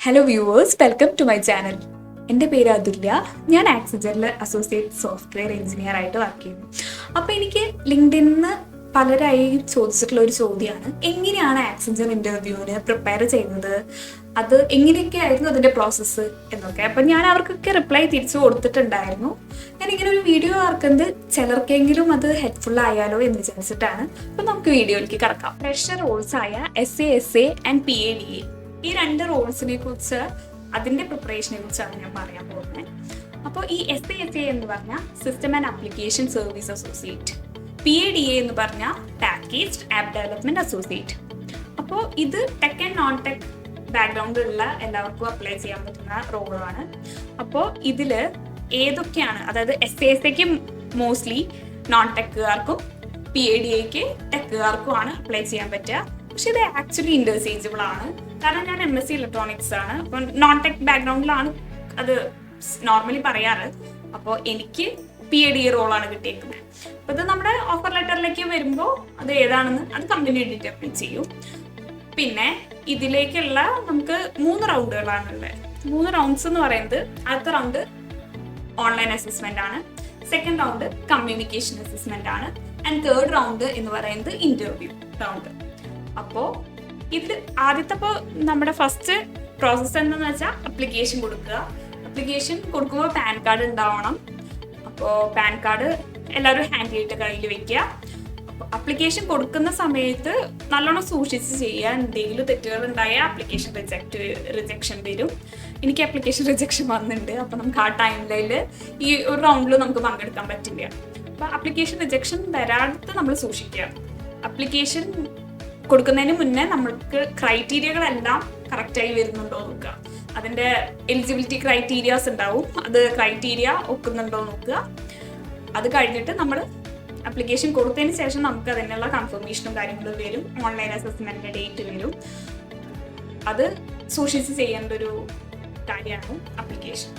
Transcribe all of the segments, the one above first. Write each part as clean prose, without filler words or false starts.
Hello viewers, welcome to my channel. എൻ്റെ പേര് അതുല്യ. ഞാൻ ആക്സിജനിൽ അസോസിയേറ്റ് സോഫ്റ്റ്വെയർ എഞ്ചിനീയർ ആയിട്ട് വർക്ക് ചെയ്യുന്നു. അപ്പോൾ എനിക്ക് ലിങ്ക്ഡിന്ന് പലരായി ചോദിച്ചിട്ടുള്ള ഒരു ചോദ്യമാണ്, എങ്ങനെയാണ് ആക്സിജൻ ഇൻ്റർവ്യൂവിന് പ്രിപ്പയർ ചെയ്യുന്നത്, അത് എങ്ങനെയൊക്കെ ആയിരുന്നു അതിൻ്റെ പ്രോസസ്സ് എന്നൊക്കെ. അപ്പം ഞാൻ അവർക്കൊക്കെ റിപ്ലൈ തിരിച്ചു കൊടുത്തിട്ടുണ്ടായിരുന്നു. ഞാനിങ്ങനെ ഒരു വീഡിയോ ആർക്കുന്നത് ചിലർക്കെങ്കിലും അത് ഹെൽപ്ഫുൾ ആയാലോ എന്ന് വിചാരിച്ചിട്ടാണ്. അപ്പം നമുക്ക് വീഡിയോയിലേക്ക് കിടക്കാം. ഫ്രഷർ റോൾസായ SA ആൻഡ് PADA, ഈ രണ്ട് റോൾസിനെ കുറിച്ച്, അതിൻ്റെ പ്രിപ്പറേഷനെ കുറിച്ചാണ് ഞാൻ പറയാൻ പോകുന്നത്. അപ്പോൾ ഈ SA എന്ന് പറഞ്ഞാൽ system and application service associate, PADA എന്ന് പറഞ്ഞാൽ പാക്കേജ്ഡ് ആപ്പ് ഡെവലപ്മെൻറ്റ് അസോസിയേറ്റ്. അപ്പോൾ ഇത് ടെക് ആൻഡ് നോൺ ടെക് ബാക്ക്ഗ്രൗണ്ടിലുള്ള എല്ലാവർക്കും അപ്ലൈ ചെയ്യാൻ പറ്റുന്ന റോളാണ്. അപ്പോൾ ഇതിൽ ഏതൊക്കെയാണ്, അതായത് SAക്ക് മോസ്റ്റ്ലി നോൺ ടെക്കുകാർക്കും PADAക്ക് ടെക്കുകാർക്കുമാണ് അപ്ലൈ ചെയ്യാൻ പറ്റുക. പക്ഷെ ഇത് ആക്ച്വലി ഇന്റർചേഞ്ചബിൾ ആണ്. കാരണം ഞാൻ MSc ഇലക്ട്രോണിക്സ് ആണ്, അപ്പം നോൺ ടെക് ബാക്ക്ഗ്രൗണ്ടിലാണ് അത് നോർമലി പറയാറ്. അപ്പോൾ എനിക്ക് PADA റോളാണ് കിട്ടിയേക്കുന്നത്. അപ്പോൾ ഇത് നമ്മുടെ ഓഫർ ലെറ്ററിലേക്ക് വരുമ്പോൾ അത് ഏതാണെന്ന് അത് കമ്പനി ഡിറ്റർമിൻ ചെയ്യും. പിന്നെ ഇതിലേക്കുള്ള നമുക്ക് 3 റൗണ്ടുകളാണുള്ളത്. 3 റൗണ്ട്സ് എന്ന് പറയുന്നത്, ആദ്യത്തെ റൗണ്ട് ഓൺലൈൻ അസസ്മെന്റ് ആണ്, സെക്കൻഡ് റൗണ്ട് കമ്മ്യൂണിക്കേഷൻ അസസ്മെന്റ് ആണ്, ആൻഡ് തേർഡ് റൗണ്ട് എന്ന് പറയുന്നത് ഇന്റർവ്യൂ റൗണ്ട്. അപ്പോൾ ഇതിൽ ആദ്യത്തെ, ഇപ്പോൾ നമ്മുടെ ഫസ്റ്റ് പ്രോസസ്സ് എന്താണെന്ന് വെച്ചാൽ അപ്ലിക്കേഷൻ കൊടുക്കുക. അപ്ലിക്കേഷൻ കൊടുക്കുമ്പോൾ പാൻ കാർഡ് ഉണ്ടാവണം. അപ്പോൾ പാൻ കാർഡ് എല്ലാവരും ഹാൻഡ് ചെയ്തിട്ട് കയ്യിൽ വെക്കുക. അപ്പോൾ അപ്ലിക്കേഷൻ കൊടുക്കുന്ന സമയത്ത് നല്ലോണം സൂക്ഷിച്ച് ചെയ്യുക. എന്തെങ്കിലും തെറ്റുകൾ ഉണ്ടായാൽ ആപ്ലിക്കേഷൻ റിജക്ഷൻ വരും. എനിക്ക് ആപ്ലിക്കേഷൻ റിജക്ഷൻ വന്നിട്ടുണ്ട്. അപ്പോൾ നമുക്ക് ആ ടൈമിൽ ഈ ഒരു റൗണ്ടിൽ നമുക്ക് പങ്കെടുക്കാൻ പറ്റില്ല. അപ്പോൾ ആപ്ലിക്കേഷൻ റിജക്ഷൻ വരാതെ നമ്മൾ സൂക്ഷിക്കുക. അപ്ലിക്കേഷൻ കൊടുക്കുന്നതിന് മുന്നേ നമ്മൾക്ക് ക്രൈറ്റീരിയകളെല്ലാം കറക്റ്റായി വരുന്നുണ്ടോ നോക്കുക. അതിൻ്റെ എലിജിബിലിറ്റി ക്രൈറ്റീരിയാസ് ഉണ്ടാവും, അത് ക്രൈറ്റീരിയ ഒക്കുന്നുണ്ടോ നോക്കുക. അത് കഴിഞ്ഞിട്ട് നമ്മൾ അപ്ലിക്കേഷൻ കൊടുത്തതിന് ശേഷം നമുക്ക് അതിനുള്ള കൺഫർമേഷനും കാര്യങ്ങളും വരും. ഓൺലൈൻ അസസ്മെൻറ്റിൻ്റെ ഡേറ്റ് വരും. അത് സൂക്ഷിച്ച് ചെയ്യേണ്ട ഒരു കാര്യമാണ് അപ്ലിക്കേഷൻ.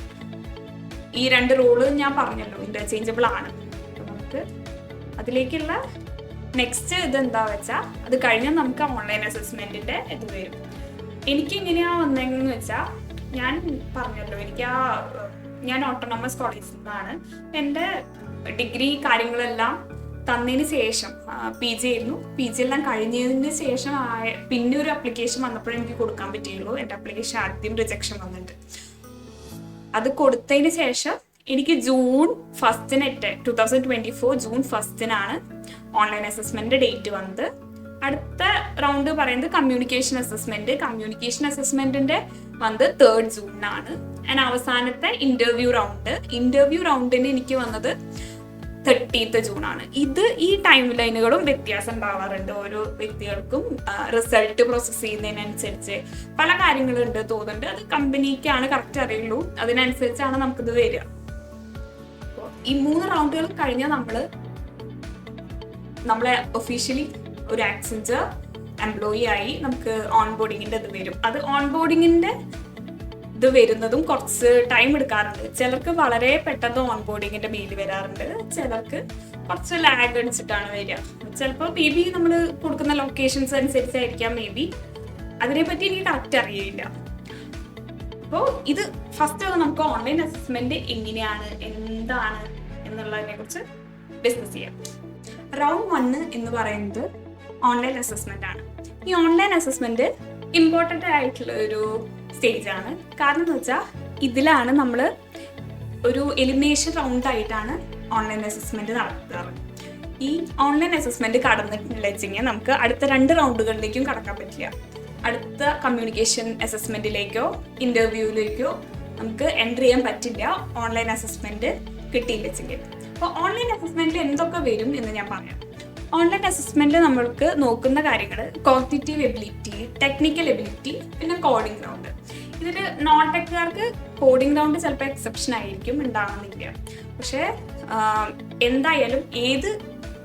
ഈ 2 റോള് ഞാൻ പറഞ്ഞല്ലോ ഇന്റർചേഞ്ചബിൾ ആണ്. അപ്പോൾ നമുക്ക് അതിലേക്കുള്ള നെക്സ്റ്റ് ഇതെന്താ വെച്ചാൽ, അത് കഴിഞ്ഞാൽ നമുക്ക് ഓൺലൈൻ അസസ്മെൻറ്റിൻ്റെ ഇത് വരും. എനിക്ക് എങ്ങനെയാണ് വന്നതെന്ന് വെച്ചാൽ, ഞാൻ പറഞ്ഞല്ലോ ഞാൻ ഓട്ടോണമസ് കോളേജിൽ നിന്നാണ്. എൻ്റെ ഡിഗ്രി കാര്യങ്ങളെല്ലാം തന്നതിന് ശേഷം PG ആയിരുന്നു. PG എല്ലാം കഴിഞ്ഞതിന് ശേഷം പിന്നെ ഒരു അപ്ലിക്കേഷൻ വന്നപ്പോഴേ എനിക്ക് കൊടുക്കാൻ പറ്റുള്ളൂ. എൻ്റെ അപ്ലിക്കേഷൻ ആദ്യം റിജക്ഷൻ വന്നിട്ട് അത് കൊടുത്തതിന് ശേഷം എനിക്ക് June 1 2024 June 1 online assessment date വന്നത്. അടുത്ത റൗണ്ട് പറയുന്നത് കമ്മ്യൂണിക്കേഷൻ അസസ്മെന്റിന്റെ വന്നത് 3rd ജൂണിനാണ്. ആൻഡ് അവസാനത്തെ ഇന്റർവ്യൂ റൗണ്ടിന് എനിക്ക് വന്നത് 30th ജൂണാണ്. ഈ ടൈം ലൈനുകളും വ്യത്യാസം ഉണ്ടാവാറുണ്ട്. ഓരോ വ്യക്തികൾക്കും റിസൾട്ട് പ്രോസസ് ചെയ്യുന്നതിനനുസരിച്ച് പല കാര്യങ്ങളുണ്ട് തോന്നുന്നുണ്ട്. അത് കമ്പനിക്കാണ് കറക്റ്റ് അറിയുള്ളൂ. അതിനനുസരിച്ചാണ് നമുക്കിത് വരിക. ഈ 3 റൗണ്ടുകൾ കഴിഞ്ഞാൽ നമ്മളെ ഒഫീഷ്യലി ഒരു ആക്സിജർ എംപ്ലോയി ആയി നമുക്ക് ഓൺബോർഡിങ്ങിൻ്റെ ഇത് വരും. അത് ഓൺബോർഡിങ്ങിൻ്റെ ഇത് വരുന്നതും കുറച്ച് ടൈം എടുക്കാറുണ്ട്. ചിലർക്ക് വളരെ പെട്ടെന്ന് ഓൺബോർഡിങ്ങിൻ്റെ മെയിൽ വരാറുണ്ട്, ചിലർക്ക് കുറച്ച് ലാഗ് അടിച്ചിട്ടാണ് വരിക. ചിലപ്പോൾ ബി നമ്മൾ കൊടുക്കുന്ന ലൊക്കേഷൻസ് അനുസരിച്ചായിരിക്കാം അതിനെപ്പറ്റി എനിക്ക് കറക്റ്റ് അറിയില്ല. അപ്പോൾ ഇത് ഫസ്റ്റ് നമുക്ക് ഓൺലൈൻ അസസ്മെന്റ് എങ്ങനെയാണ്, എന്താണ് എന്നുള്ളതിനെ കുറിച്ച് ഡിസ്കസ് ചെയ്യാം. റൗണ്ട് 1 എന്ന് പറയുന്നത് ഓൺലൈൻ അസസ്മെന്റ് ആണ്. ഈ ഓൺലൈൻ അസസ്മെന്റ് ഇമ്പോർട്ടൻ്റ് ആയിട്ടുള്ള ഒരു സ്റ്റേജ് ആണ്. കാരണം എന്ന് വെച്ചാൽ ഇതിലാണ് നമ്മൾ ഒരു എലിമിനേഷൻ റൗണ്ട് ആയിട്ടാണ് ഓൺലൈൻ അസസ്മെന്റ് നടത്താറ്. ഈ ഓൺലൈൻ അസസ്മെന്റ് കടന്നിട്ടില്ല വെച്ചെങ്കിൽ നമുക്ക് അടുത്ത 2 റൗണ്ടുകളിലേക്കും കടക്കാൻ പറ്റില്ല. അടുത്ത കമ്മ്യൂണിക്കേഷൻ അസസ്മെന്റിലേക്കോ ഇന്റർവ്യൂവിലേക്കോ നമുക്ക് എൻട്രി ചെയ്യാൻ പറ്റില്ല ഓൺലൈൻ അസസ്മെന്റ് കിട്ടിയില്ല വെച്ചെങ്കിൽ. അപ്പോൾ ഓൺലൈൻ അസസ്മെന്റിൽ എന്തൊക്കെ വരും എന്ന് ഞാൻ പറയാം. ഓൺലൈൻ അസസ്മെന്റ് നമ്മൾക്ക് നോക്കുന്ന കാര്യങ്ങൾ കോഗ്നിറ്റീവ് എബിലിറ്റി, ടെക്നിക്കൽ എബിലിറ്റി, പിന്നെ കോഡിംഗ് റൗണ്ട്. ഇതിൽ നോൺ ടെക്കുകാർക്ക് കോഡിംഗ് റൗണ്ട് ചിലപ്പോൾ എക്സെപ്ഷൻ ആയിരിക്കും, ഉണ്ടാവുന്നില്ല. പക്ഷേ എന്തായാലും ഏത്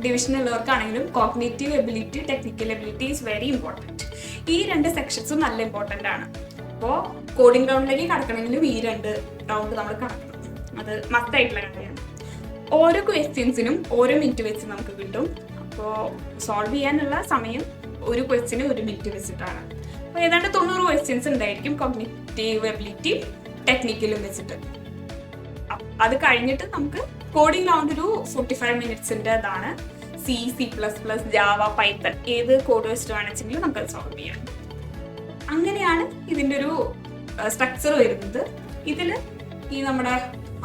ഡിവിഷനുള്ളവർക്കാണെങ്കിലും cognitive ability, technical ability is very important. ഈ 2 സെക്ഷൻസും നല്ല ഇമ്പോർട്ടൻ്റ് ആണ്. അപ്പോൾ കോഡിംഗ് റൗണ്ടിലേക്ക് കടക്കണമെങ്കിലും ഈ 2 റൗണ്ട് നമ്മൾ കടക്കണം. അത് മസ്റ്റായിട്ടുള്ള കാര്യമാണ്. ഓരോ ക്വസ്റ്റ്യൻസിനും ഓരോ മിനിറ്റ് വെച്ച് നമുക്ക് കിട്ടും. അപ്പോൾ സോൾവ് ചെയ്യാനുള്ള സമയം ഒരു ക്വസ്റ്റ്യന് 1 മിനിറ്റ് വെച്ചിട്ടാണ്. അപ്പോൾ ഏതാണ്ട് 90 ക്വസ്റ്റ്യൻസ് ഉണ്ടായിരിക്കും കോഗ്നിറ്റീവ് എബിലിറ്റി ടെക്നിക്കലും വെച്ചിട്ട്. അത് കഴിഞ്ഞിട്ട് നമുക്ക് കോഡിംഗ് റൗണ്ട് ഒരു 45 മിനിറ്റ്സിൻ്റെ ഇതാണ്. C++, ജാവ, പൈത്തൺ ഏത് കോഡ് വെച്ചിട്ട് വേണമെങ്കിലും നമുക്കത് സോൾവ് ചെയ്യാം. അങ്ങനെയാണ് ഇതിൻ്റെ ഒരു സ്ട്രക്ചർ വരുന്നത്. ഇതിൽ ഈ നമ്മുടെ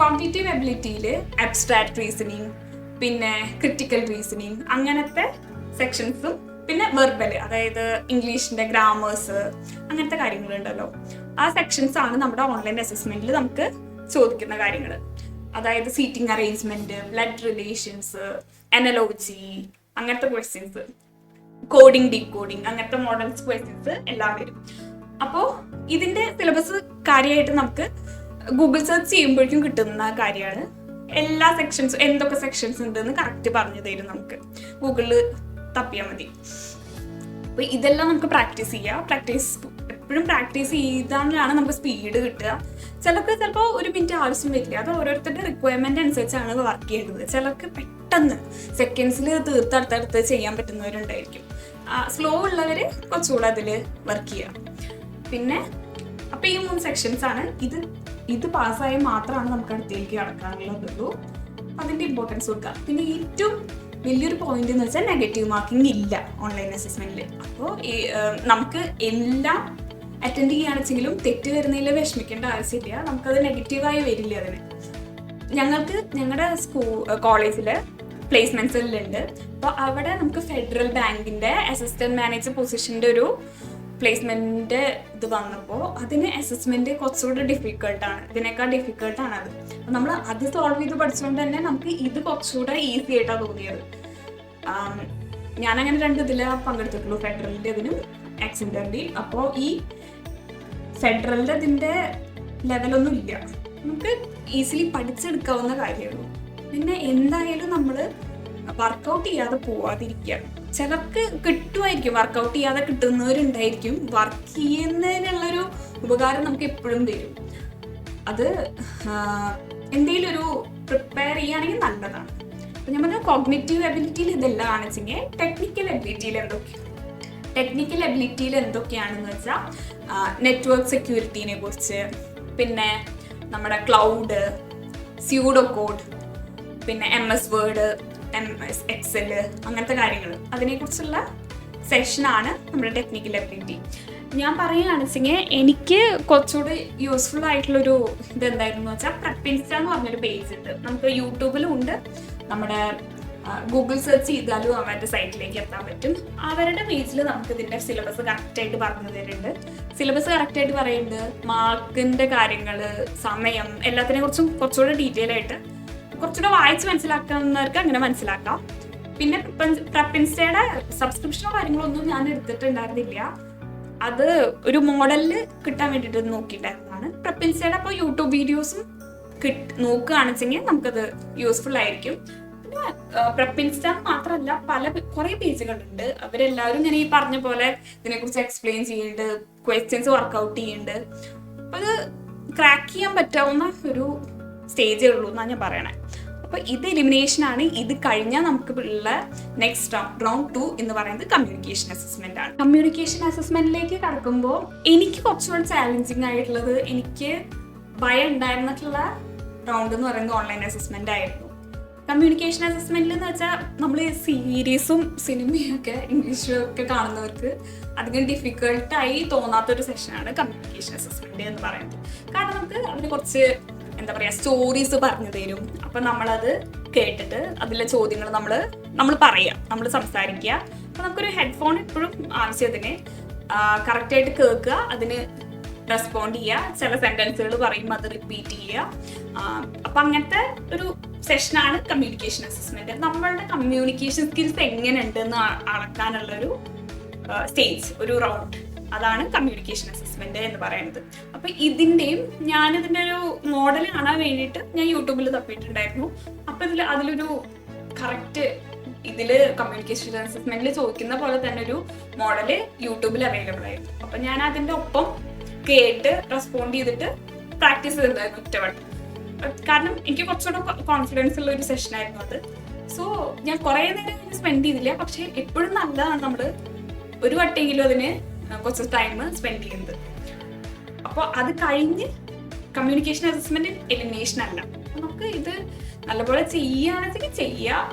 കോഗ്നിറ്റീവ് എബിലിറ്റിയിൽ അബ്സ്ട്രാക്ട് റീസണിങ്, പിന്നെ ക്രിട്ടിക്കൽ റീസണിങ്, അങ്ങനത്തെ സെക്ഷൻസും പിന്നെ വെർബൽ, അതായത് ഇംഗ്ലീഷിൻ്റെ ഗ്രാമേഴ്സ്, അങ്ങനത്തെ കാര്യങ്ങളുണ്ടല്ലോ, ആ സെക്ഷൻസ് ആണ് നമ്മുടെ ഓൺലൈൻ അസസ്മെന്റിൽ നമുക്ക് ചോദിക്കുന്ന കാര്യങ്ങൾ. അതായത് seating arrangement, blood relations, analogy, അങ്ങനത്തെ ക്വസ്റ്റ്യൻസ്, കോഡിംഗ്, ഡീകോഡിംഗ്, അങ്ങനത്തെ മോഡൽസ് ക്വസ്റ്റ്യൻസ് എല്ലാം വരും. അപ്പോൾ ഇതിന്റെ സിലബസ് കാര്യമായിട്ട് നമുക്ക് ഗൂഗിൾ സെർച്ച് ചെയ്യുമ്പോഴേക്കും കിട്ടുന്ന കാര്യമാണ്. എല്ലാ സെക്ഷൻസും എന്തൊക്കെ സെക്ഷൻസ് ഉണ്ടെന്ന് കറക്റ്റ് പറഞ്ഞു തരും. നമുക്ക് ഗൂഗിളിൽ തപ്പിയാൽ മതി. അപ്പോൾ ഇതെല്ലാം നമുക്ക് പ്രാക്ടീസ് ചെയ്യാം. എപ്പോഴും പ്രാക്ടീസ് ചെയ്താലാണ് നമുക്ക് സ്പീഡ് കിട്ടുക. ചിലപ്പോൾ 1 മിനിറ്റ് ആവശ്യം വരില്ല. അത് ഓരോരുത്തരുടെ റിക്വയർമെന്റ് അനുസരിച്ചാണ് വർക്ക് ചെയ്യുന്നത്. ചിലർക്ക് പെട്ടെന്ന് സെക്കൻഡ്സിൽ തീർത്തടുത്തടുത്ത് ചെയ്യാൻ പറ്റുന്നവരുണ്ടായിരിക്കും. സ്ലോ ഉള്ളവർ കുറച്ചുകൂടെ അതിൽ വർക്ക് ചെയ്യാം. പിന്നെ അപ്പോൾ ഈ 3 സെക്ഷൻസ് ആണ്. ഇത് പാസ്സായി മാത്രമാണ് നമുക്ക് അടുത്തേക്ക് കടക്കാനുള്ളതുള്ളൂ. അതിൻ്റെ ഇമ്പോർട്ടൻസ് കൊടുക്കുക. പിന്നെ ഏറ്റവും വലിയൊരു പോയിന്റ് എന്ന് വെച്ചാൽ നെഗറ്റീവ് മാർക്കിംഗ് ഇല്ല ഓൺലൈൻ അസസ്മെന്റിൽ. അപ്പോൾ നമുക്ക് എല്ലാം അറ്റൻഡ് ചെയ്യുകയാണെങ്കിലും തെറ്റ് വരുന്നതിൽ വിഷമിക്കേണ്ട ആവശ്യമില്ല. നമുക്കത് നെഗറ്റീവായി വരില്ല. അതിന് ഞങ്ങളുടെ കോളേജിൽ പ്ലേസ്മെന്റ്സ് എല്ലാം ഉണ്ട്. അപ്പോൾ അവിടെ നമുക്ക് ഫെഡറൽ ബാങ്കിന്റെ അസിസ്റ്റന്റ് മാനേജർ പൊസിഷന്റെ ഒരു പ്ലേസ്മെന്റിന്റെ ഇത് വന്നപ്പോൾ അതിന് അസസ്മെന്റ് കുറച്ചുകൂടെ ഡിഫിക്കൾട്ടാണ്. ഇതിനേക്കാൾ ഡിഫിക്കൾട്ടാണ് അത്. അപ്പം നമ്മൾ അത് സോൾവ് ചെയ്ത് പഠിച്ചുകൊണ്ട് തന്നെ നമുക്ക് ഇത് കുറച്ചുകൂടെ ഈസി ആയിട്ടാണ് തോന്നിയത്. ഞാനങ്ങനെ 2 ഇതിലാണ് പങ്കെടുത്തിട്ടുള്ളൂ, ഫെഡറലിൻ്റെ ഇതിനും ആക്സിഡൻ്റലി. അപ്പോൾ ഈ ഫെഡറലിൻ്റെ ഇതിൻ്റെ ലെവലൊന്നും ഇല്ല, നമുക്ക് ഈസിലി പഠിച്ചെടുക്കാവുന്ന കാര്യമുള്ളൂ. പിന്നെ എന്തായാലും നമ്മൾ വർക്കൗട്ട് ചെയ്യാതെ പോവാതിരിക്കുക. ചിലർക്ക് കിട്ടുമായിരിക്കും, വർക്കൗട്ട് ചെയ്യാതെ കിട്ടുന്നവരുണ്ടായിരിക്കും. വർക്ക് ചെയ്യുന്നതിനുള്ളൊരു ഉപകാരം നമുക്ക് എപ്പോഴും തരും. അത് എന്തെങ്കിലും ഒരു പ്രിപ്പയർ ചെയ്യുകയാണെങ്കിൽ നല്ലതാണ്. അപ്പം ഞാൻ പറഞ്ഞ കോഗ്നിറ്റീവ് എബിലിറ്റിയിൽ ഇതെല്ലാം കാണിച്ചെങ്കിൽ ടെക്നിക്കൽ എബിലിറ്റിയിൽ എന്തൊക്കെയാണെന്ന് വെച്ചാൽ നെറ്റ്വർക്ക് സെക്യൂരിറ്റീനെ കുറിച്ച്, പിന്നെ നമ്മുടെ ക്ലൗഡ്, സ്യൂഡോ കോഡ്, പിന്നെ MS വേർഡ്, MS എക്സൽ, അങ്ങനത്തെ കാര്യങ്ങൾ, അതിനെക്കുറിച്ചുള്ള സെഷനാണ് നമ്മുടെ ടെക്നിക്കൽ എബിലിറ്റി. ഞാൻ പറയുകയാണെന്ന് വെച്ചെങ്കിൽ എനിക്ക് കുറച്ചുകൂടി യൂസ്ഫുൾ ആയിട്ടുള്ളൊരു ഇതെന്തായിരുന്നു വെച്ചാൽ പ്രപ്പിൻസ്റ്റ എന്ന് പറഞ്ഞൊരു പേജ് ഉണ്ട്. നമുക്ക് യൂട്യൂബിലും ഉണ്ട്, നമ്മുടെ ഗൂഗിൾ സെർച്ച് ചെയ്താലും അവരുടെ സൈറ്റിലേക്ക് എത്താൻ പറ്റും. അവരുടെ പേജിൽ നമുക്ക് ഇതിൻ്റെ സിലബസ് കറക്റ്റായിട്ട് പറഞ്ഞു തരുന്നുണ്ട്. സിലബസ് കറക്റ്റായിട്ട് പറയുന്നുണ്ട്. മാർക്കിൻ്റെ കാര്യങ്ങൾ, സമയം, എല്ലാത്തിനെ കുറിച്ചും കുറച്ചുകൂടെ ഡീറ്റെയിൽ ആയിട്ട് കുറച്ചുകൂടെ വായിച്ച് മനസ്സിലാക്കുന്നവർക്ക് അങ്ങനെ മനസ്സിലാക്കാം. പിന്നെ പ്രപ്പിൻസ്റ്റയുടെ സബ്സ്ക്രിപ്ഷനോ കാര്യങ്ങളൊന്നും ഞാൻ എടുത്തിട്ടുണ്ടായിരുന്നില്ല. അത് ഒരു മോഡലിൽ കിട്ടാൻ വേണ്ടിയിട്ട് നോക്കിയിട്ടുണ്ടായിരുന്നതാണ്. പ്രപ്പിൻസ്റ്റയുടെ അപ്പോൾ യൂട്യൂബ് വീഡിയോസും നോക്കുകയാണെന്ന് വെച്ചെങ്കിൽ നമുക്കത് യൂസ്ഫുൾ ആയിരിക്കും. പിന്നെ പ്രപ്പിൻസ്റ്റ മാത്രമല്ല കുറേ പേജുകളുണ്ട്. അവരെല്ലാവരും ഇങ്ങനെ ഈ പറഞ്ഞ പോലെ ഇതിനെക്കുറിച്ച് എക്സ്പ്ലെയിൻ ചെയ്യുന്നുണ്ട്, ക്വസ്റ്റ്യൻസ് വർക്കൗട്ട് ചെയ്യുന്നുണ്ട്. അപ്പം അത് ക്രാക്ക് ചെയ്യാൻ പറ്റാവുന്ന ഒരു സ്റ്റേജേ ഉള്ളൂ എന്നാണ് ഞാൻ പറയണേ. അപ്പോൾ ഇത് എലിമിനേഷനാണ്. ഇത് കഴിഞ്ഞാൽ നമുക്ക് ഉള്ള നെക്സ്റ്റ് റൗണ്ട് 2 എന്ന് പറയുന്നത് കമ്മ്യൂണിക്കേഷൻ അസസ്മെന്റ് ആണ്. കമ്മ്യൂണിക്കേഷൻ അസസ്മെന്റിലേക്ക് കടക്കുമ്പോൾ എനിക്ക് കുറച്ചുകൂടി ചാലഞ്ചിങ് ആയിട്ടുള്ളത്, എനിക്ക് ഭയം ഉണ്ടായിരുന്നിട്ടുള്ള റൗണ്ട് എന്ന് പറയുന്നത് ഓൺലൈൻ അസസ്മെന്റ് ആയിരുന്നു. കമ്മ്യൂണിക്കേഷൻ അസസ്മെന്റിൽ എന്ന് വെച്ചാൽ നമ്മൾ സീരീസും സിനിമയും ഒക്കെ ഇംഗ്ലീഷൊക്കെ കാണുന്നവർക്ക് അധികം ഡിഫിക്കൽട്ടായി തോന്നാത്തൊരു സെഷനാണ് കമ്മ്യൂണിക്കേഷൻ അസസ്മെന്റ് എന്ന് പറയുന്നത്. കാരണം നമുക്ക് അതിന് കുറച്ച് സ്റ്റോറീസ് പറഞ്ഞു തരും. അപ്പം നമ്മളത് കേട്ടിട്ട് അതിലെ ചോദ്യങ്ങൾ നമ്മൾ പറയാം, നമ്മൾ സംസാരിക്കുക. അപ്പം നമുക്കൊരു ഹെഡ്ഫോൺ എപ്പോഴും ആവശ്യത്തിന് കറക്റ്റായിട്ട് കേൾക്കുക, അതിന് റെസ്പോണ്ട് ചെയ്യുക, ചില സെൻറ്റൻസുകൾ പറയും അത് റിപ്പീറ്റ് ചെയ്യുക. അപ്പം അങ്ങനത്തെ ഒരു സെഷനാണ് കമ്മ്യൂണിക്കേഷൻ അസസ്മെന്റ്. നമ്മളുടെ കമ്മ്യൂണിക്കേഷൻ സ്കിൽസ് എങ്ങനെയുണ്ടെന്ന് അളക്കാനുള്ളൊരു സ്റ്റേജ്, ഒരു റൗണ്ട്, അതാണ് കമ്മ്യൂണിക്കേഷൻ അസസ്മെന്റ് എന്ന് പറയുന്നത്. അപ്പൊ ഞാനിതിന്റെ ഒരു മോഡൽ കാണാൻ വേണ്ടിയിട്ട് ഞാൻ യൂട്യൂബിൽ തപ്പിയിട്ടുണ്ടായിരുന്നു. അപ്പൊ അതിലൊരു കറക്റ്റ് കമ്മ്യൂണിക്കേഷൻ അസസ്മെന്റിൽ ചോദിക്കുന്ന പോലെ തന്നെ ഒരു മോഡല് യൂട്യൂബിൽ അവൈലബിൾ ആയിരുന്നു. അപ്പൊ ഞാൻ അതിന്റെ ഒപ്പം കേട്ട് റെസ്പോണ്ട് ചെയ്തിട്ട് പ്രാക്ടീസ് ചെയ്തിട്ടുണ്ടായിരുന്നു ഒറ്റവട്ടം. കാരണം എനിക്ക് കുറച്ചുകൂടെ കോൺഫിഡൻസ് ഉള്ള ഒരു സെഷൻ ആയിരുന്നു അത്. സോ ഞാൻ കുറെ നേരം സ്പെൻഡ് ചെയ്തില്ല, പക്ഷെ എപ്പോഴും നല്ലതാണ് നമ്മൾ ഒരു വട്ടെങ്കിലും അതിന് കുറച്ച് ടൈം സ്പെൻഡ് ചെയ്യുന്നത്. അപ്പോൾ അത് കഴിഞ്ഞ് കമ്മ്യൂണിക്കേഷൻ അസസ്മെന്റ് എലിമിനേഷൻ അല്ല. നമുക്ക് ഇത് നല്ലപോലെ ചെയ്യുകയാണെന്നുവെച്ചെങ്കിൽ ചെയ്യാം,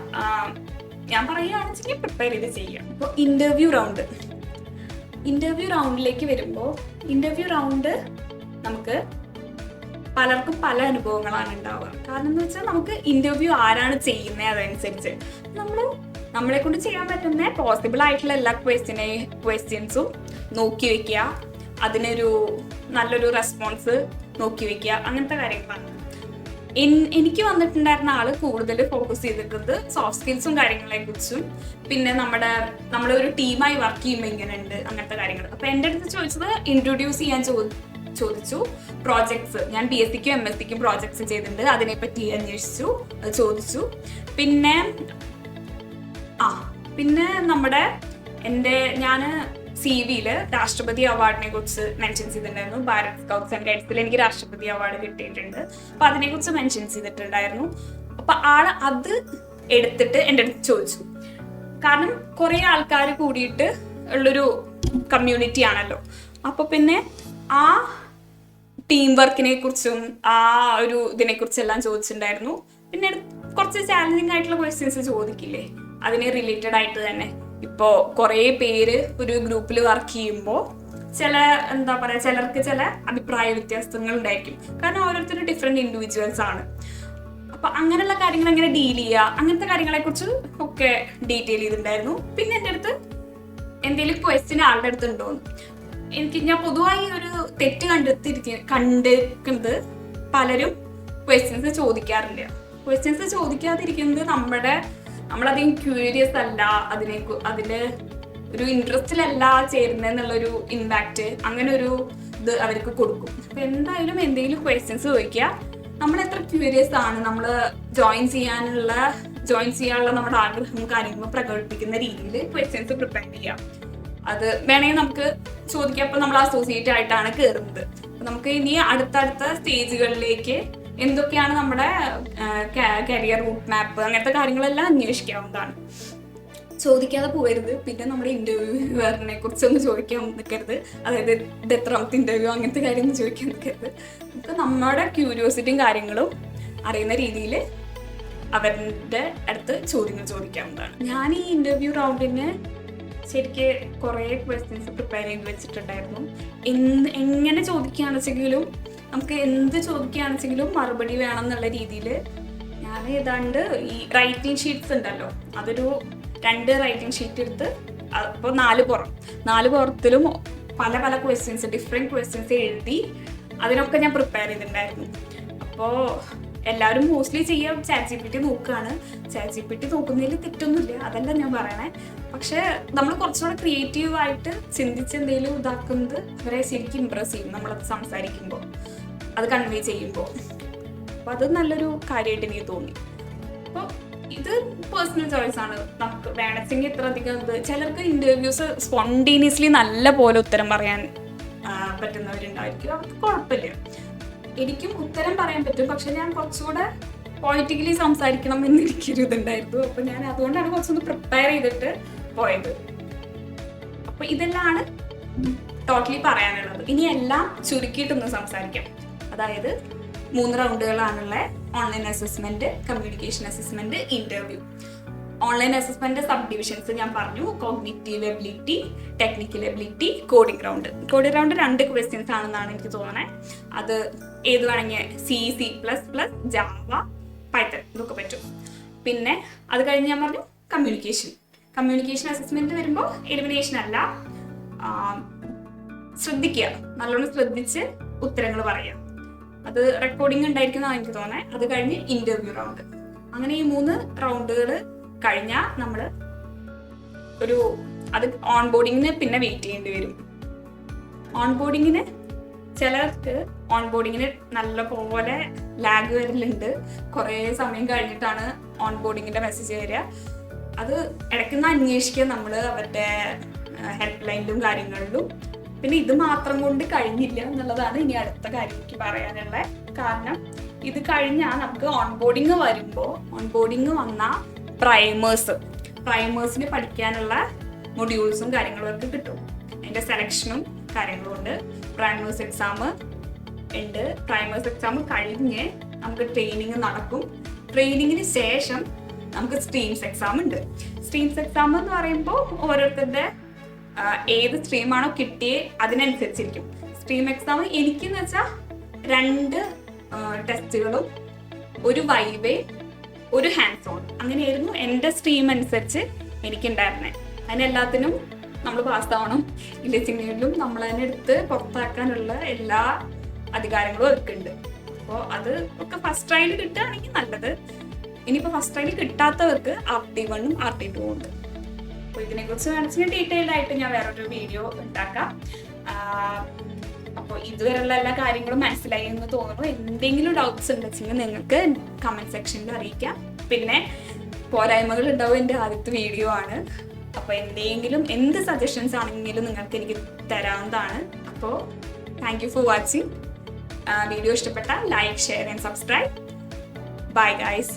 ഞാൻ പറയുകയാണെന്നുവെച്ചെങ്കിൽ പ്രിപ്പയർ ചെയ്ത് ചെയ്യാം. അപ്പോൾ ഇന്റർവ്യൂ റൗണ്ടിലേക്ക് വരുമ്പോൾ ഇന്റർവ്യൂ റൗണ്ട് നമുക്ക് പലർക്കും പല അനുഭവങ്ങളാണ് ഉണ്ടാവുക. കാരണം എന്ന് വെച്ചാൽ നമുക്ക് ഇന്റർവ്യൂ ആരാണ് ചെയ്യുന്നത് അതനുസരിച്ച് നമ്മളെ കൊണ്ട് ചെയ്യാൻ പറ്റുന്ന പോസിബിൾ ആയിട്ടുള്ള എല്ലാ ക്വസ്റ്റ്യൻസും നോക്കി വെക്കുക, അതിനൊരു നല്ലൊരു റെസ്പോൺസ് നോക്കി വെക്കുക, അങ്ങനത്തെ കാര്യങ്ങളാണ്. എനിക്ക് വന്നിട്ടുണ്ടായിരുന്ന ആള് കൂടുതൽ ഫോക്കസ് ചെയ്തിട്ടുള്ളത് സോഫ്റ്റ് സ്കിൽസും കാര്യങ്ങളെ കുറിച്ചും, പിന്നെ നമ്മളൊരു ടീമായി വർക്ക് ചെയ്യുമ്പോൾ എങ്ങനെയുണ്ട് അങ്ങനത്തെ കാര്യങ്ങൾ. അപ്പൊ എൻ്റെ അടുത്ത് ചോദിച്ചത് ഇൻട്രൊഡ്യൂസ് ചെയ്യാൻ ചോദിച്ചു. പ്രോജക്ട്സ് ഞാൻ BSc-ക്കും MSc-ക്കും പ്രോജക്ട്സ് ചെയ്തിട്ടുണ്ട്, അതിനെപ്പറ്റി അന്വേഷിച്ചു, ചോദിച്ചു. പിന്നെ ഞാൻ CV-യിൽ രാഷ്ട്രപതി അവാർഡിനെ കുറിച്ച് മെൻഷൻ ചെയ്തിട്ടുണ്ടായിരുന്നു. ഭാരത് സ്കൗട്ട്സ് ആൻഡ് ഗൈഡ്സിൽ എനിക്ക് രാഷ്ട്രപതി അവാർഡ് കിട്ടിയിട്ടുണ്ട്. അപ്പൊ അതിനെ കുറിച്ച് മെൻഷൻ ചെയ്തിട്ടുണ്ടായിരുന്നു. അപ്പൊ ആള് അത് എടുത്തിട്ട് എൻ്റെ അടുത്ത് ചോദിച്ചു. കാരണം കുറെ ആൾക്കാർ കൂടിയിട്ട് ഉള്ളൊരു കമ്മ്യൂണിറ്റി ആണല്ലോ. അപ്പൊ പിന്നെ ആ ടീം വർക്കിനെ കുറിച്ചും ആ ഒരു ഇതിനെ കുറിച്ചെല്ലാം ചോദിച്ചിട്ടുണ്ടായിരുന്നു. പിന്നെ കുറച്ച് ചാലഞ്ചിങ് ആയിട്ടുള്ള ക്വസ്റ്റ്യൻസ് ചോദിക്കില്ലേ, അതിനെ റിലേറ്റഡ് ആയിട്ട് തന്നെ. ഇപ്പോൾ കുറേ പേര് ഒരു ഗ്രൂപ്പിൽ വർക്ക് ചെയ്യുമ്പോൾ ചിലർക്ക് ചില അഭിപ്രായ വ്യത്യാസങ്ങൾ ഉണ്ടായിരിക്കും. കാരണം ഓരോരുത്തരും ഡിഫറെന്റ് ഇൻഡിവിജ്വൽസ് ആണ്. അപ്പൊ അങ്ങനെയുള്ള കാര്യങ്ങൾ എങ്ങനെ ഡീൽ ചെയ്യുക, അങ്ങനത്തെ കാര്യങ്ങളെ കുറിച്ച് ഒക്കെ ഡീറ്റെയിൽ ചെയ്തിട്ടുണ്ടായിരുന്നു. പിന്നെ എൻ്റെ അടുത്ത് എന്തെങ്കിലും ക്വസ്റ്റ്യൻ ആളുടെ അടുത്ത് ഉണ്ടോന്ന് ഞാൻ പൊതുവായി ഒരു തെറ്റ് കണ്ടിരിക്കുന്നത് പലരും ക്വസ്റ്റ്യൻസ് ചോദിക്കാറില്ല. ക്വസ്റ്റ്യൻസ് ചോദിക്കാതിരിക്കുന്നത് നമ്മളധികം ക്യൂരിയസ് അല്ല, അതില് ഒരു ഇൻട്രസ്റ്റിലല്ല ചേരുന്നെന്നുള്ളൊരു ഇമ്പാക്റ്റ് അങ്ങനെ ഒരു ഇത് അവർക്ക് കൊടുക്കും. അപ്പൊ എന്തായാലും എന്തെങ്കിലും ക്വസ്റ്റ്യൻസ് ചോദിക്കുക. നമ്മൾ എത്ര ക്യൂരിയസ് ആണ്, നമ്മൾ ജോയിൻ ചെയ്യാനുള്ള നമ്മുടെ ആഗ്രഹം കാര്യങ്ങൾ പ്രകടിപ്പിക്കുന്ന രീതിയിൽ ക്വസ്റ്റ്യൻസ് പ്രിപ്പയർ ചെയ്യാം. അത് വേണമെങ്കിൽ നമുക്ക് ചോദിക്കാം. അപ്പൊ നമ്മൾ അസോസിയേറ്റ് ആയിട്ടാണ് കയറുന്നത്. അപ്പൊ നമുക്ക് ഇനി അടുത്തടുത്ത സ്റ്റേജുകളിലേക്ക് എന്തൊക്കെയാണ് നമ്മുടെ കരിയർ റൂട്ട് മാപ്പ് അങ്ങനത്തെ കാര്യങ്ങളെല്ലാം അന്വേഷിക്കാവുന്നതാണ്. ചോദിക്കാതെ പോകരുത്. പിന്നെ നമ്മുടെ ഇന്റർവ്യൂവറിനെ കുറിച്ചൊന്നും ചോദിക്കാൻ നിൽക്കരുത്. അതായത് ഇത് എത്രാമത്തെ ഇന്റർവ്യൂ അങ്ങനത്തെ കാര്യമൊന്നും ചോദിക്കാൻ നിൽക്കരുത്. നമുക്ക് നമ്മുടെ ക്യൂരിയോസിറ്റിയും കാര്യങ്ങളും അറിയുന്ന രീതിയിൽ അവരുടെ അടുത്ത് ചോദ്യങ്ങൾ ചോദിക്കാവുന്നതാണ്. ഞാൻ ഈ ഇന്റർവ്യൂ റൗണ്ടിന് ശരിക്ക് കുറേ ക്വസ്റ്റ്യൻസ് പ്രിപ്പയർ ചെയ്ത് വെച്ചിട്ടുണ്ടായിരുന്നു. എങ്ങനെ ചോദിക്കുകയാണെന്നുവെച്ചെങ്കിലും നമുക്ക് എന്ത് ചോദിക്കുകയാണെന്നുവെച്ചെങ്കിലും മറുപടി വേണം എന്നുള്ള രീതിയിൽ ഞാൻ ഏതാണ്ട് ഈ റൈറ്റിംഗ് ഷീറ്റ്സ് ഉണ്ടല്ലോ, അതൊരു 2 റൈറ്റിംഗ് ഷീറ്റ് എടുത്ത് അപ്പോൾ 4 പുറത്തിലും പല ക്വസ്റ്റ്യൻസ് ഡിഫറെൻറ്റ് ക്വസ്റ്റ്യൻസ് എഴുതി അതിനൊക്കെ ഞാൻ പ്രിപ്പയർ ചെയ്തിട്ടുണ്ടായിരുന്നു. അപ്പോൾ എല്ലാവരും മോസ്റ്റ്ലി ചെയ്യാൻ ChatGPT നോക്കുകയാണ്. ChatGPT നോക്കുന്നതിൽ തെറ്റൊന്നുമില്ല, അതല്ല ഞാൻ പറയണേ. പക്ഷെ നമ്മൾ കുറച്ചുകൂടെ ക്രിയേറ്റീവായിട്ട് ചിന്തിച്ച് എന്തെങ്കിലും ഇതാക്കുന്നത് അവരെ ശരിക്കും ഇമ്പ്രസ് ചെയ്യും നമ്മളത് സംസാരിക്കുമ്പോൾ, അത് കൺവേ ചെയ്യുമ്പോൾ. അപ്പോൾ അത് നല്ലൊരു കാര്യമായിട്ട് എനിക്ക് തോന്നി. അപ്പോൾ ഇത് പേഴ്സണൽ ചോയ്സ് ആണ്. നമുക്ക് വേണമെങ്കിൽ ഇത്ര അധികം ചിലർക്ക് ഇന്റർവ്യൂസ് സ്പോണ്ടേനിയസ്ലി നല്ല പോലെ ഉത്തരം പറയാൻ പറ്റുന്നവരുണ്ടായിരിക്കും, അവർക്ക് കുഴപ്പമില്ല. എനിക്കും ഉത്തരം പറയാൻ പറ്റും, പക്ഷെ ഞാൻ കുറച്ചുകൂടെ പൊളിറ്റിക്കലി സംസാരിക്കണം എന്നെനിക്കൊരു ഇതുണ്ടായിരുന്നു. അപ്പൊ ഞാൻ അതുകൊണ്ടാണ് കുറച്ചൊന്ന് പ്രിപ്പയർ ചെയ്തിട്ട് പോയത്. അപ്പൊ ഇതെല്ലാം ടോട്ടലി പറയാനുള്ളത്. ഇനി എല്ലാം ചുരുക്കിയിട്ടൊന്ന് സംസാരിക്കാം. അതായത് 3 റൗണ്ടുകളാണുള്ള online assessment, communication assessment, interview. Online assessment sub divisions ഞാൻ പറഞ്ഞു. Cognitive ability, technical ability, coding round. 2 questions ആണെന്നാണ് എനിക്ക് തോന്നണേ. അത് ഏത് വേണമെങ്കിൽ C++, ജാവ, പൈത്തൺ ഇതൊക്കെ പറ്റും. പിന്നെ അത് കഴിഞ്ഞ് ഞാൻ പറഞ്ഞു കമ്മ്യൂണിക്കേഷൻ അസസ്മെന്റ് വരുമ്പോൾ എലിമിനേഷൻ അല്ല, ശ്രദ്ധിക്കുക, നല്ലോണം ശ്രദ്ധിച്ച് ഉത്തരങ്ങൾ പറയാം. അത് റെക്കോർഡിംഗ് ഉണ്ടായിരിക്കുന്നതാണ് എനിക്ക് തോന്നണേ. അത് കഴിഞ്ഞ് ഇന്റർവ്യൂ റൗണ്ട്. അങ്ങനെ ഈ 3 റൗണ്ടുകൾ കഴിഞ്ഞാൽ നമ്മൾ അത് ഓൺ ബോർഡിങ്ങിന് പിന്നെ വെയിറ്റ് ചെയ്യേണ്ടി വരും. ചിലർക്ക് ഓൺ ബോർഡിങ്ങിന് നല്ല പോലെ ലാഗ് വരലുണ്ട്. കുറേ സമയം കഴിഞ്ഞിട്ടാണ് ഓൺ ബോർഡിങ്ങിന്റെ മെസ്സേജ് വരിക. അത് ഇടയ്ക്കുന്ന അന്വേഷിക്കുക നമ്മൾ അവരുടെ ഹെൽപ്പ് ലൈനിലും കാര്യങ്ങളിലും. പിന്നെ ഇത് മാത്രം കൊണ്ട് കഴിഞ്ഞില്ല എന്നുള്ളതാണ് ഇനി അടുത്ത കാര്യം എനിക്ക് പറയാനുള്ള. കാരണം ഇത് കഴിഞ്ഞാൽ നമുക്ക് ഓൺ ബോർഡിങ് വന്ന പ്രൈമേഴ്സിന് പഠിക്കാനുള്ള മൊഡ്യൂൾസും കാര്യങ്ങളും ഒക്കെ കിട്ടും. അതിൻ്റെ സെലക്ഷനും കാര്യങ്ങളും ഉണ്ട്. പ്രൈമേഴ്സ് എക്സാം ഉണ്ട്. പ്രൈമേഴ്സ് എക്സാം കഴിഞ്ഞ് നമുക്ക് ട്രെയിനിങ് നടക്കും. ട്രെയിനിങ്ങിന് ശേഷം നമുക്ക് സ്ട്രീംസ് എക്സാം ഉണ്ട്. സ്ട്രീംസ് എക്സാം എന്ന് പറയുമ്പോൾ ഓരോരുത്തരുടെ ഏത് സ്ട്രീമാണോ കിട്ടിയേ അതിനനുസരിച്ചിരിക്കും. സ്ട്രീം എക്സാം എനിക്കെന്ന് വെച്ചാൽ 2 ടെസ്റ്റുകളും ഒരു വൈവേ ഒരു ഹാൻഡ്സ് ഓൺ അങ്ങനെയായിരുന്നു എൻ്റെ സ്ട്രീം അനുസരിച്ച് എനിക്കുണ്ടായിരുന്നത്. അതിനെല്ലാത്തിനും നമ്മൾ പാസ്സാവണം. ഇല്ലെങ്കിലും നമ്മൾ അതിനെ എടുത്ത് പുറത്താക്കാനുള്ള എല്ലാ അധികാരങ്ങളും അവർക്കുണ്ട്. അപ്പോൾ അത് ഒക്കെ ഫസ്റ്റ് ട്രയൽ കിട്ടുകയാണെങ്കിൽ നല്ലത്. ഇനിയിപ്പോൾ ഫസ്റ്റ് ട്രയൽ കിട്ടാത്തവർക്ക് RT1 RT2 ഉണ്ട്. അപ്പോൾ ഇതിനെക്കുറിച്ച് വേണമെങ്കിൽ ഡീറ്റെയിൽഡ് ആയിട്ട് ഞാൻ വേറൊരു വീഡിയോ ഉണ്ടാക്കാം. അപ്പോൾ ഇതുവരെയുള്ള എല്ലാ കാര്യങ്ങളും മനസ്സിലായി എന്ന് തോന്നുന്നു. എന്തെങ്കിലും ഡൗട്ട്സ് ഉണ്ടെങ്കിൽ നിങ്ങൾക്ക് കമൻറ്റ് സെക്ഷനിൽ അറിയിക്കാം. പിന്നെ പോരായ്മകൾ ഉണ്ടാവും, എൻ്റെ ആദ്യത്തെ വീഡിയോ ആണ്. അപ്പോൾ എന്ത് സജഷൻസ് ആണെങ്കിലും നിങ്ങൾക്ക് എനിക്ക് തരാവുന്നതാണ്. അപ്പോൾ thank you for watching. Video ഇഷ്ടപ്പെട്ടാൽ like, share and subscribe. Bye guys.